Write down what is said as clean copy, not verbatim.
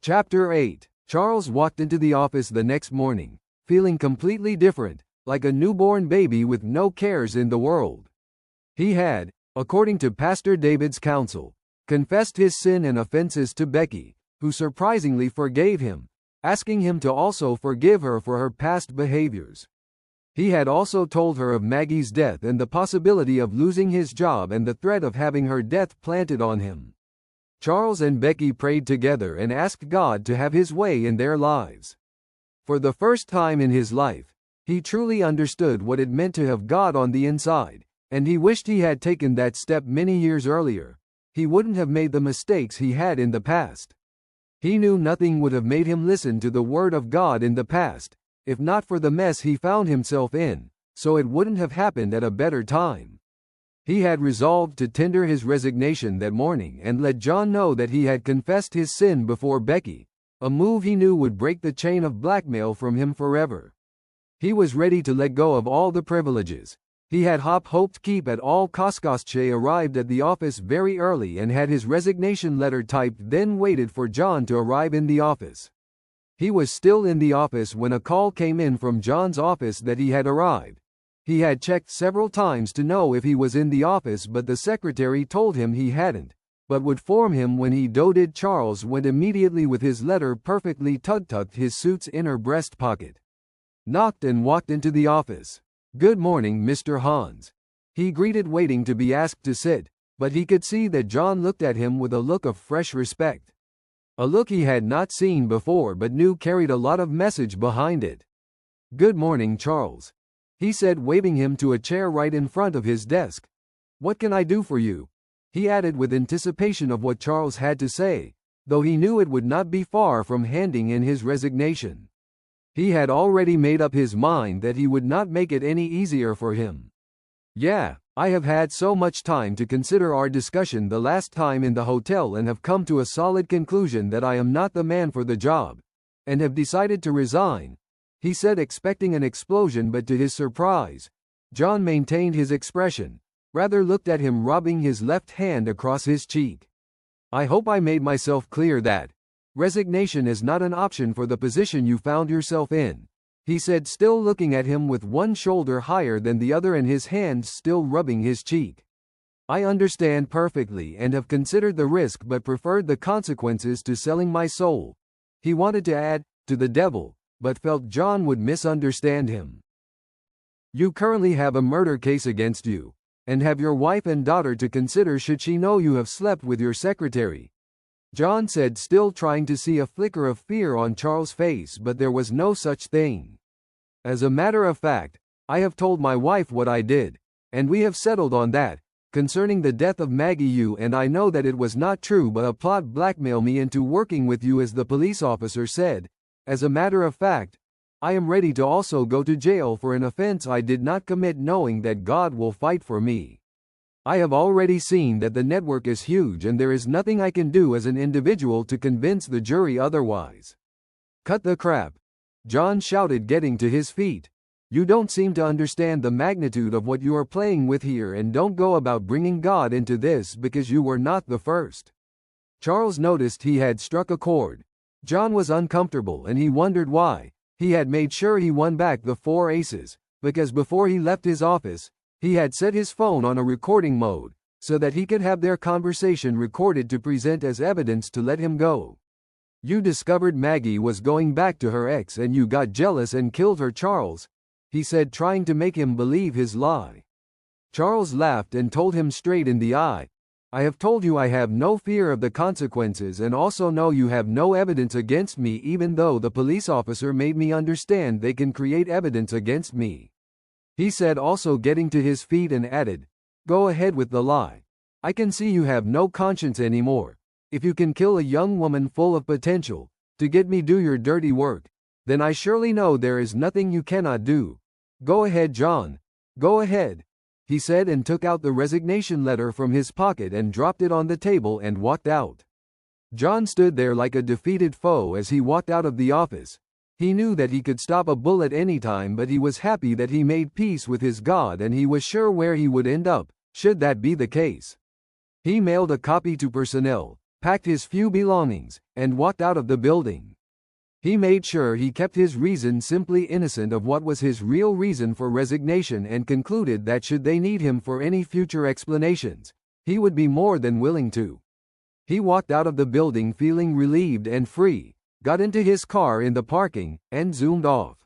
Chapter 8. Charles walked into the office the next morning, feeling completely different, like a newborn baby with no cares in the world. He had, according to Pastor David's counsel, confessed his sin and offenses to Becky, who surprisingly forgave him, asking him to also forgive her for her past behaviors. He had also told her of Maggie's death and the possibility of losing his job and the threat of having her death planted on him. Charles and Becky prayed together and asked God to have His way in their lives. For the first time in his life, he truly understood what it meant to have God on the inside, and he wished he had taken that step many years earlier. He wouldn't have made the mistakes he had in the past. He knew nothing would have made him listen to the Word of God in the past, if not for the mess he found himself in, so it wouldn't have happened at a better time. He had resolved to tender his resignation that morning and let John know that he had confessed his sin before Becky, a move he knew would break the chain of blackmail from him forever. He was ready to let go of all the privileges. He had hoped keep at all costs. Arrived at the office very early and had his resignation letter typed, then waited for John to arrive in the office. He was still in the office when a call came in from John's office that he had arrived. He had checked several times to know if he was in the office, but the secretary told him he hadn't, but would inform him when he did. Charles went immediately with his letter perfectly tucked his suit's inner breast pocket. Knocked and walked into the office. "Good morning, Mr. Hans," he greeted, waiting to be asked to sit, but he could see that John looked at him with a look of fresh respect. A look he had not seen before but knew carried a lot of message behind it. "Good morning, Charles," he said, waving him to a chair right in front of his desk. "What can I do for you?" he added with anticipation of what Charles had to say, though he knew it would not be far from handing in his resignation. He had already made up his mind that he would not make it any easier for him. "Yeah, I have had so much time to consider our discussion the last time in the hotel and have come to a solid conclusion that I am not the man for the job, and have decided to resign," he said, expecting an explosion, but to his surprise, John maintained his expression, rather looked at him, rubbing his left hand across his cheek. "I hope I made myself clear that resignation is not an option for the position you found yourself in," he said, still looking at him with one shoulder higher than the other and his hand still rubbing his cheek. "I understand perfectly and have considered the risk but preferred the consequences to selling my soul," he wanted to add, "to the devil," but felt John would misunderstand him. "You currently have a murder case against you, and have your wife and daughter to consider should she know you have slept with your secretary," John said, still trying to see a flicker of fear on Charles' face, but there was no such thing. "As a matter of fact, I have told my wife what I did, and we have settled on that. Concerning the death of Maggie, you and I know that it was not true but a plot blackmail me into working with you, as the police officer said. As a matter of fact, I am ready to also go to jail for an offense I did not commit, knowing that God will fight for me. I have already seen that the network is huge and there is nothing I can do as an individual to convince the jury otherwise." "Cut the crap," John shouted, getting to his feet. "You don't seem to understand the magnitude of what you are playing with here, and don't go about bringing God into this, because you were not the first." Charles noticed he had struck a chord. John was uncomfortable and he wondered why. He had made sure he won back the 4 aces, because before he left his office, he had set his phone on a recording mode, so that he could have their conversation recorded to present as evidence to let him go. "You discovered Maggie was going back to her ex and you got jealous and killed her, Charles," he said, trying to make him believe his lie. Charles laughed and told him straight in the eye, "I have told you I have no fear of the consequences, and also know you have no evidence against me, even though the police officer made me understand they can create evidence against me," he said, also getting to his feet, and added, "Go ahead with the lie. I can see you have no conscience anymore. If you can kill a young woman full of potential, to get me do your dirty work, then I surely know there is nothing you cannot do. Go ahead, John. Go ahead," he said, and took out the resignation letter from his pocket and dropped it on the table and walked out. John stood there like a defeated foe as he walked out of the office. He knew that he could stop a bullet any time, but he was happy that he made peace with his God, and he was sure where he would end up, should that be the case. He mailed a copy to personnel, packed his few belongings, and walked out of the building. He made sure he kept his reason simply innocent of what was his real reason for resignation and concluded that should they need him for any future explanations, he would be more than willing to. He walked out of the building feeling relieved and free, got into his car in the parking, and zoomed off.